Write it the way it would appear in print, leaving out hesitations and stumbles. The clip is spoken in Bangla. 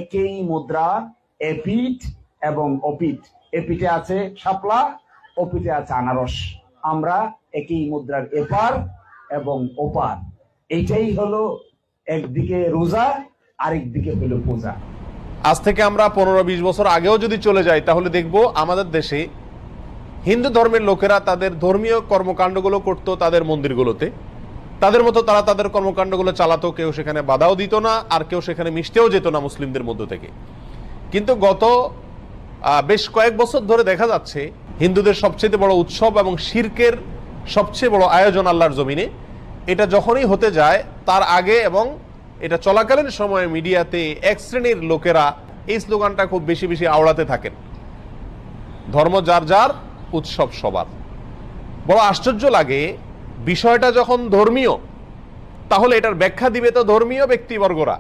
একই মুদ্রা এপিঠ এবং অপিঠ। এপিঠে আছে শাপলা, অপিঠে আছে আনারস। আমরা একই মুদ্রার এপার এবং ওপার। এইটাই হলো একদিকে রোজা, আরেকদিকে হলো পূজা। আজ থেকে আমরা 15-20 বছর আগেও যদি চলে যাই তাহলে দেখব আমাদের দেশে হিন্দু ধর্মের লোকেরা তাদের ধর্মীয় কর্মকাণ্ডগুলো করতো তাদের মন্দিরগুলোতে, তাদের মতো তারা তাদের কর্মকাণ্ডগুলো চালাতো, কেউ সেখানে বাধাও দিত না, আর কেউ সেখানে মিশতেও যেত না মুসলিমদের মধ্য থেকে। কিন্তু গত বেশ কয়েক বছর ধরে দেখা যাচ্ছে হিন্দুদের সবচেয়ে বড় উৎসব এবং শিরকের সবচেয়ে বড় আয়োজন আল্লাহর জমিনে, এটা যখনই হতে যায় তার আগে এবং এটা চলাকালীন সময়ে মিডিয়াতে এক শ্রেণীর লোকেরা এই স্লোগানটা খুব বেশি বেশি আওড়াতে থাকেন, ধর্ম যার যার, উৎসব সবার। বড় আশ্চর্য লাগে, বিষয়টা যখন ধর্মীয় তাহলে এটার ব্যাখ্যা দিবে তো ধর্মীয় ব্যক্তিবর্গরা।